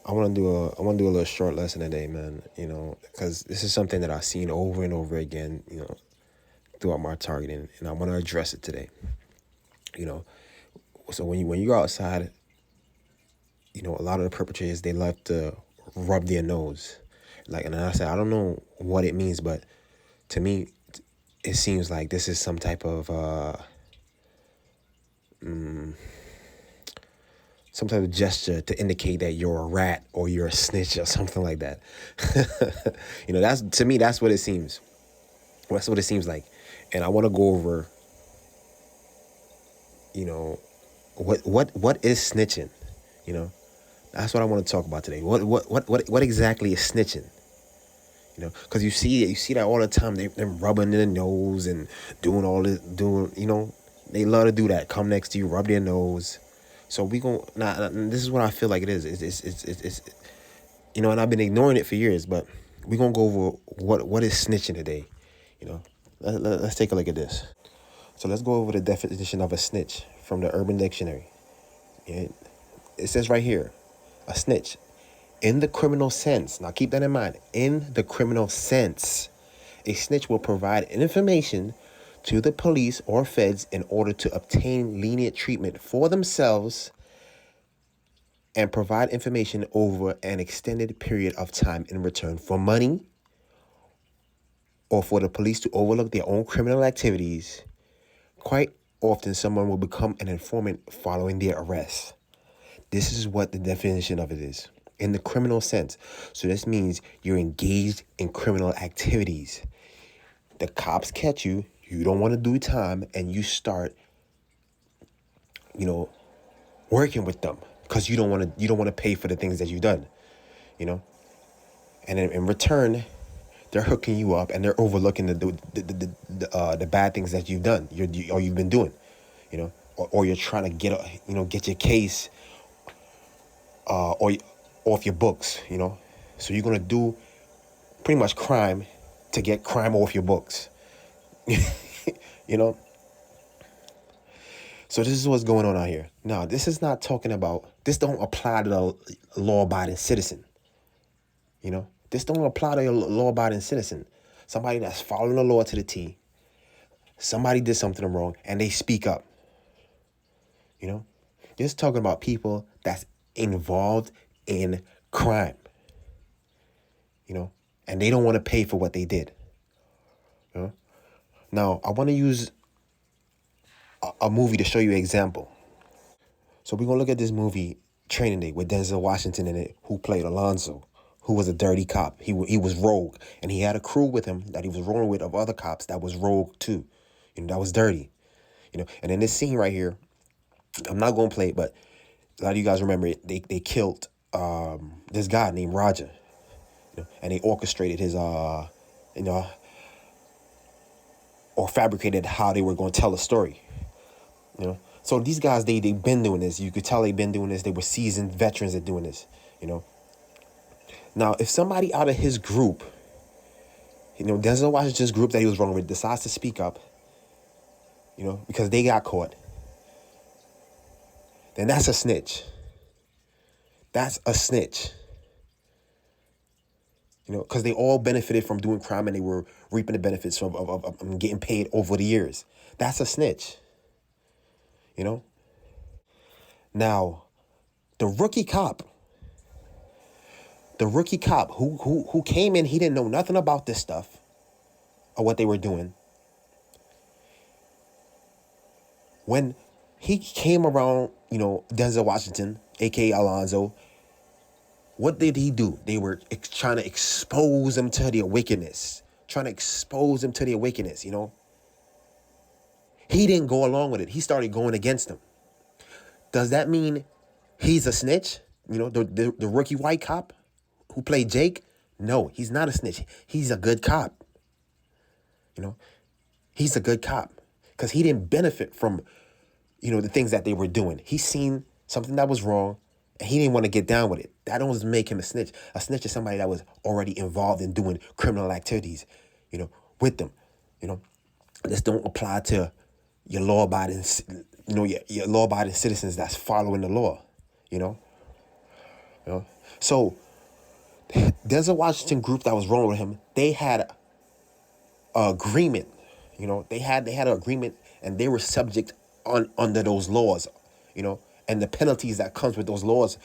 I want to do a little short lesson today, man. Because this is something that I've seen over and over again, throughout my targeting, and I want to address it today. You know, so when you go outside, a lot of the perpetrators, they love to rub their nose, and I said I don't know what it means, but to me, it seems like this is some type of gesture to indicate that you're a rat or you're a snitch or something like that. That's to me, that's what it seems. That's what it seems like. And I want to go over, you know, what is snitching? You know, that's what I want to talk about today. What exactly is snitching? Because you see that all the time. They're rubbing their nose and doing all this, they love to do that. Come next to you, rub their nose. So we gon' now. This is what I feel like it is. And I've been ignoring it for years, but we gonna go over what is snitching today. You know, let's take a look at this. So let's go over the definition of a snitch from the Urban Dictionary. It says right here, a snitch, in the criminal sense. Now keep that in mind. In the criminal sense, a snitch will provide information to the police or feds in order to obtain lenient treatment for themselves and provide information over an extended period of time in return for money or for the police to overlook their own criminal activities. Quite often, someone will become an informant following their arrest. This is what the definition of it is, in the criminal sense. So this means you're engaged in criminal activities. The cops catch you, you don't want to do time, and you start, working with them because you don't want to pay for the things that you've done, and in return, they're hooking you up and they're overlooking the bad things that you've done, or you've been doing, or you're trying to get your case or off your books, So you're gonna do pretty much crime to get crime off your books, So this is what's going on out here. Now, this is not talking about. This don't apply to the law-abiding citizen. This don't apply to a law-abiding citizen. Somebody that's following the law to the T. Somebody did something wrong and they speak up. This talking about people that's involved in crime. And they don't want to pay for what they did. Now, I want to use a movie to show you an example. So we're going to look at this movie, Training Day, with Denzel Washington in it, who played Alonzo, who was a dirty cop. He was rogue, and he had a crew with him that he was rolling with of other cops that was rogue too, that was dirty. And in this scene right here, I'm not going to play it, but a lot of you guys remember it. They killed this guy named Roger, and they orchestrated his, or fabricated how they were going to tell a story, So these guys, they've been doing this. You could tell they've been doing this. They were seasoned veterans at doing this, Now, if somebody out of his group, Denzel Washington's group that he was wrong with, decides to speak up, because they got caught, then that's a snitch. That's a snitch. Because they all benefited from doing crime and they were reaping the benefits of getting paid over the years. That's a snitch. Now, the rookie cop who came in, he didn't know nothing about this stuff or what they were doing. When he came around, Denzel Washington, aka Alonzo, what did he do? They were trying to expose them to their wickedness. He didn't go along with it. He started going against them. Does that mean he's a snitch? The rookie white cop who played Jake? No, he's not a snitch. He's a good cop. He's a good cop because he didn't benefit from, the things that they were doing. He seen something that was wrong and he didn't want to get down with it. That doesn't make him a snitch. A snitch is somebody that was already involved in doing criminal activities, with them. This don't apply to your law-abiding, your law-abiding citizens that's following the law, You know, so Denzel Washington group that was rolling with him, they had an agreement. You know, they had an agreement, and they were subject under those laws. You know, and the penalties that comes with those laws.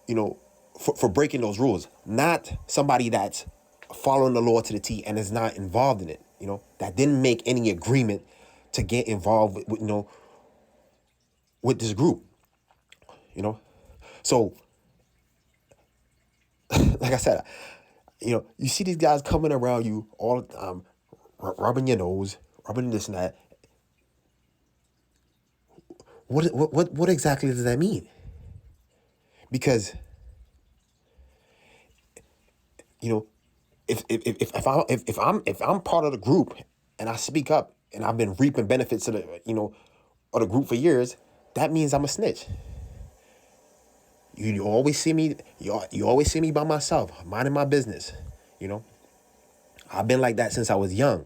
You know, for breaking those rules. Not somebody that's following the law to the T and is not involved in it. You know, that didn't make any agreement to get involved with you know, with this group. You know, so like I said, you know, you see these guys coming around you all the time, rubbing your nose, rubbing this and that. What exactly does that mean? Because you know, if I'm part of the group and I speak up and I've been reaping benefits of the of the group for years, that means I'm a snitch. You always see me. You always see me by myself, minding my business. You know, I've been like that since I was young.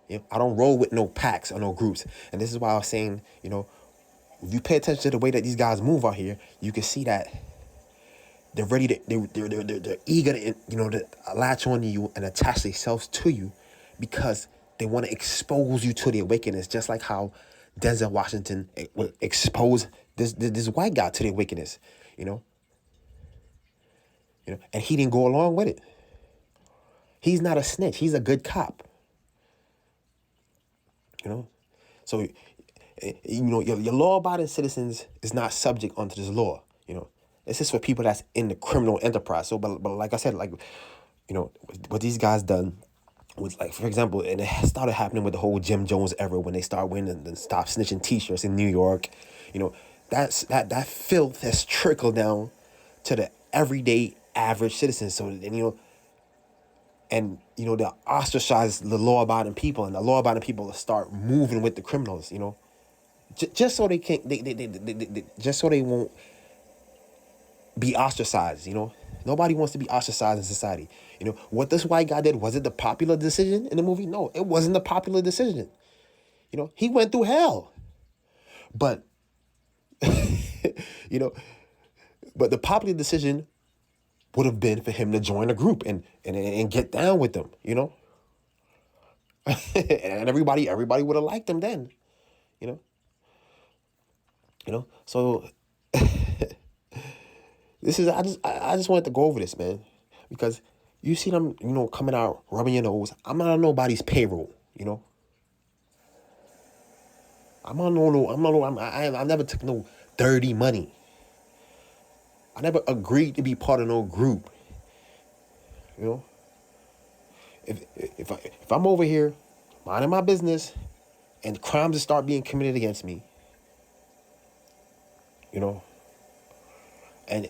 You know, I don't roll with no packs or no groups, and this is why I was saying, you know, if you pay attention to the way that these guys move out here, you can see that they're ready to they're eager to to latch on to you and attach themselves to you because they want to expose you to their wickedness, just like how Denzel Washington will expose this white guy to their wickedness, you know, and he didn't go along with it. He's not a snitch. He's a good cop, you know. So, your law-abiding citizens is not subject unto this law, you know. This is for people that's in the criminal enterprise. So, but like I said, like, what these guys done was, like, for example, and it started happening with the whole Jim Jones era when they start winning and stop snitching T-shirts in New York. You know, that filth has trickled down to the everyday average citizen. So, they ostracize the law-abiding people, and the law-abiding people will start moving with the criminals. Just so they can't, just so they won't be ostracized. Nobody wants to be ostracized in society. What this white guy did, was it the popular decision in the movie? No, it wasn't the popular decision. He went through hell, but you know but the popular decision would have been for him to join a group and get down with them. And everybody would have liked him then. you know so this is, I just wanted to go over this, man, because you see them, coming out rubbing your nose. I'm not on nobody's payroll. I never took no dirty money. I never agreed to be part of no group. If I'm over here minding my business and crimes start being committed against me, and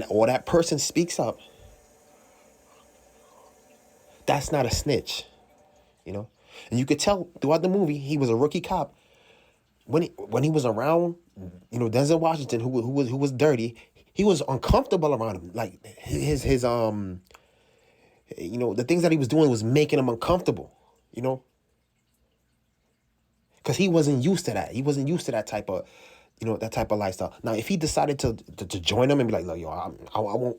or that person speaks up, that's not a snitch. And you could tell throughout the movie he was a rookie cop. When he was around, Denzel Washington, who was dirty, he was uncomfortable around him. Like his the things that he was doing was making him uncomfortable. Because he wasn't used to that. He wasn't used to that type of lifestyle. Now, if he decided to join them and be like, yo, I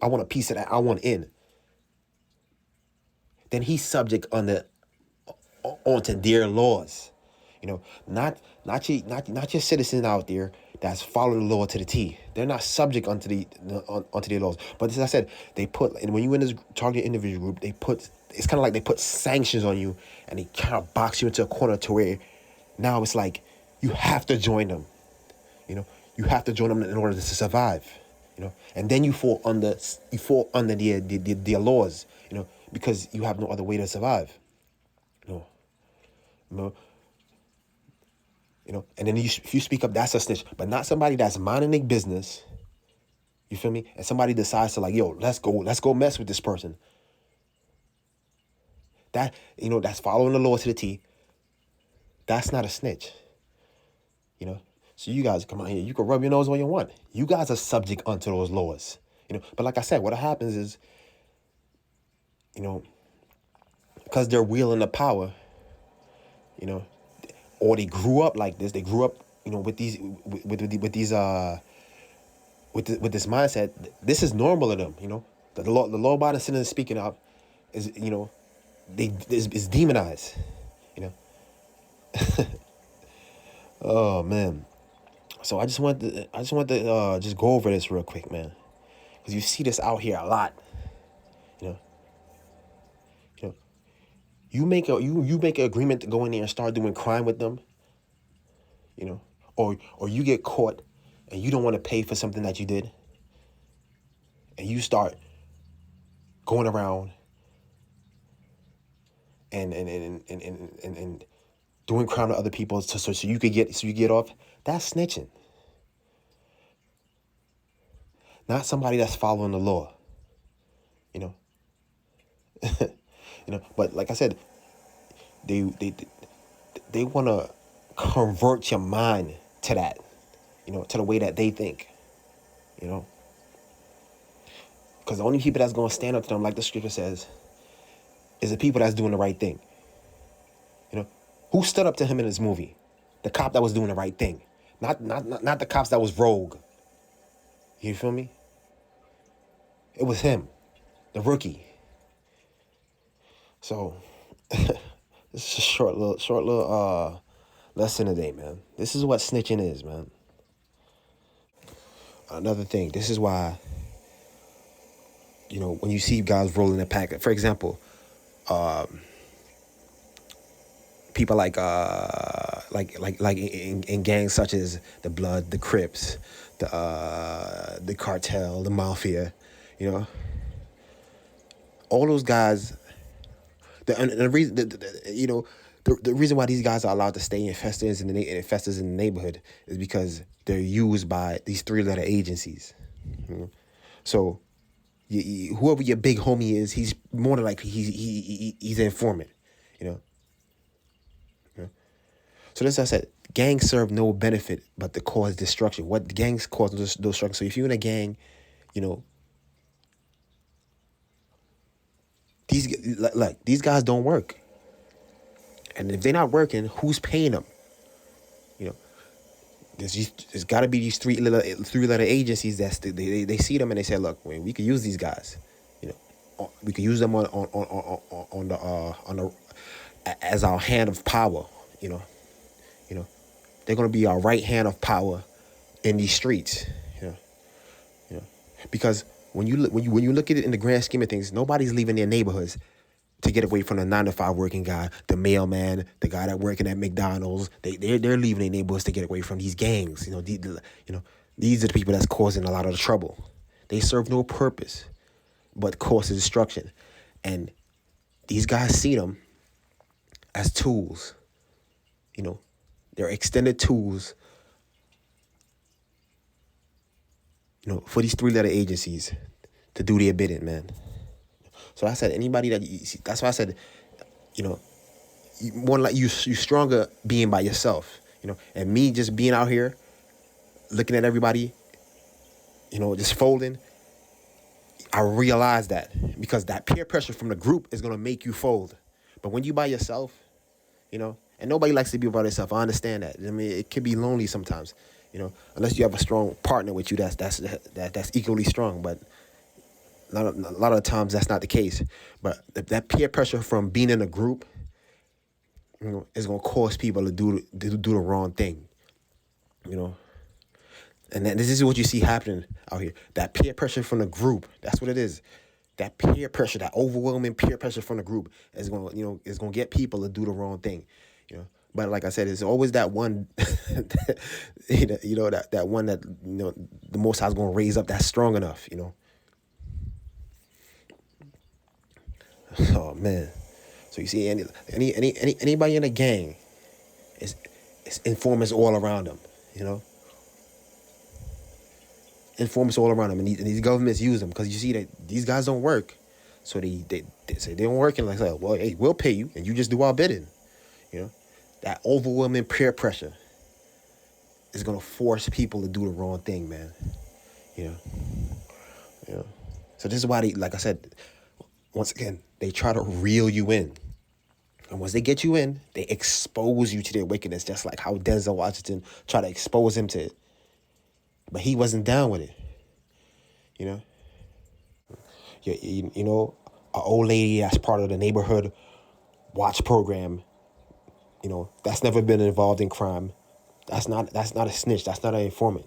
want a piece of that, I want in, then he's subject onto their laws. Not your citizen out there that's following the law to the T. They're not subject onto their laws. But as I said, they put, and when you in this target individual group, it's kind of like they put sanctions on you, and they kind of box you into a corner to where now it's like you have to join them. You have to join them in order to survive. And then you fall under their laws. Because you have no other way to survive. And then if you speak up, that's a snitch, but not somebody that's minding their business. You feel me? And somebody decides to, like, yo, let's go mess with this person. That's following the law to the T. That's not a snitch. So you guys come out here, you can rub your nose all you want. You guys are subject unto those laws. But like I said, what happens is, because they're wielding the power, or they grew up like this. They grew up, with these with this mindset, this is normal to them. You know, the law abiding citizen speaking up is, you know, is demonized. You know, oh man. So I just want to just go over this real quick, man, because you see this out here a lot. You know, you know, you make an agreement to go in there and start doing crime with them. You know, or you get caught and you don't want to pay for something that you did, and you start going around and doing crime to other people so you get off. That's snitching. Not somebody that's following the law. You know. You know, but like I said, they want to convert your mind to that, you know, to the way that they think, you know, because the only people that's going to stand up to them, like the scripture says, is the people that's doing the right thing. You know, who stood up to him in this movie? The cop that was doing the right thing, not the cops that was rogue. You feel me? It was him, the rookie. So this is a short little lesson today, man. This is what snitching is, man. Another thing, this is why, you know, when you see guys rolling a pack, for example, people like in gangs such as the Blood, the Crips, the cartel, the mafia, you know, all those guys. The reason, you know, the reason why these guys are allowed to stay infestors in the neighborhood is because they're used by these 3-letter agencies. You know? So whoever your big homie is, he's more than likely he's an informant. You know. So that's what I said. Gangs serve no benefit but to cause destruction. What gangs cause destruction? So if you're in a gang, you know, these guys don't work. And if they're not working, who's paying them? You know, there's got to be these 3-letter agencies that they see them and they say, look, we could use these guys. You know, we could use them on the as our hand of power. You know, they're gonna be our right hand of power in these streets. You know, because when you look at it in the grand scheme of things, nobody's leaving their neighborhoods to get away from the 9-to-5 working guy, the mailman, the guy that working at McDonald's. They're leaving their neighborhoods to get away from these gangs. You know, these are the people that's causing a lot of the trouble. They serve no purpose but cause destruction, and these guys see them as tools. You know, they're extended tools. You know, for these 3-letter agencies to do their bidding, man. So I said, anybody that you see, that's why I said, you know, more like you stronger being by yourself, you know, and me just being out here looking at everybody, you know, just folding. I realized that because that peer pressure from the group is going to make you fold. But when you by yourself, you know, and nobody likes to be by themselves. I understand that. I mean, it can be lonely sometimes, you know, unless you have a strong partner with you that's equally strong. But a lot of times that's not the case. But that peer pressure from being in a group, you know, is going to cause people to do the wrong thing, you know. And then this is what you see happening out here. That peer pressure from the group, that's what it is. That peer pressure, that overwhelming peer pressure from the group is going to, you know, is going to get people to do the wrong thing, you know. But like I said, it's always that one, you know, that one that, you know, the Most High is going to raise up that's strong enough, you know. Oh man. So you see anybody in a gang is informants all around them, you know. Informants all around them, and these governments use them because you see that these guys don't work, so they say they don't work, and like, well, hey, we'll pay you, and you just do our bidding, you know. That overwhelming peer pressure is gonna force people to do the wrong thing, man. You know. So this is why they, like I said, once again, they try to reel you in, and once they get you in, they expose you to their wickedness, just like how Denzel Washington tried to expose him to it. But he wasn't down with it. You know, you know, an old lady that's part of the neighborhood watch program. You know, that's never been involved in crime. That's not a snitch. That's not an informant.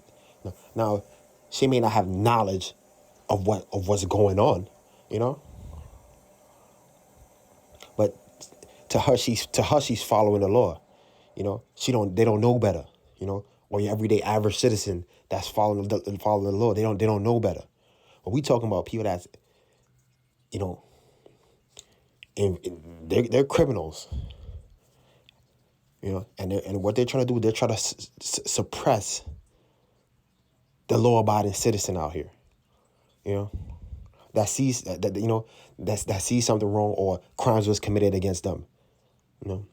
Now, she may not have knowledge of what's going on, you know, but to her she's following the law. You know, they don't know better. You know, or your everyday average citizen that's following the law. They don't know better. But we talking about people that's, you know, they're criminals. You know, and what they're trying to do, they're trying to suppress the law-abiding citizen out here. You know, that sees that you know that sees something wrong or crimes was committed against them. You know,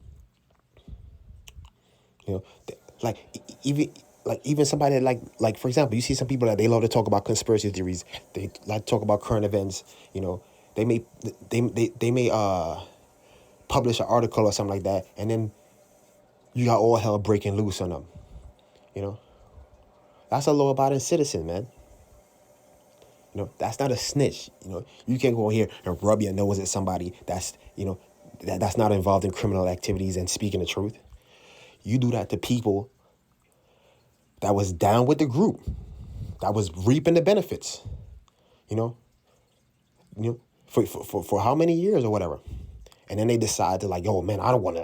you know, like even somebody like for example, you see some people that they love to talk about conspiracy theories. They like to talk about current events. You know, they may publish an article or something like that, and then you got all hell breaking loose on them. You know, that's a law-abiding citizen, man. You know, that's not a snitch. You know, you can't go in here and rub your nose at somebody that's, you know, that's not involved in criminal activities and speaking the truth. You do that to people that was down with the group, that was reaping the benefits, you know, for how many years or whatever. And then they decide to like, yo, man, I don't want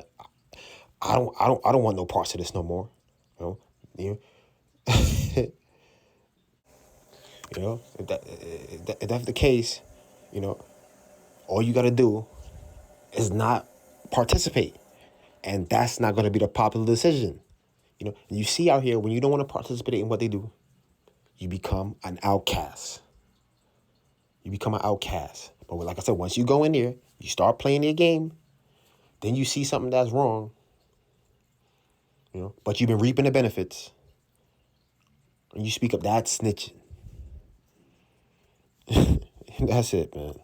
no parts of this no more. You know, you know, if that's the case, you know, all you got to do is not participate. And that's not going to be the popular decision. You know, you see out here, when you don't want to participate in what they do, you become an outcast. You become an outcast. But like I said, once you go in there, you start playing their game, then you see something that's wrong, you know, but you've been reaping the benefits, and you speak up, that's snitching. That's it, man.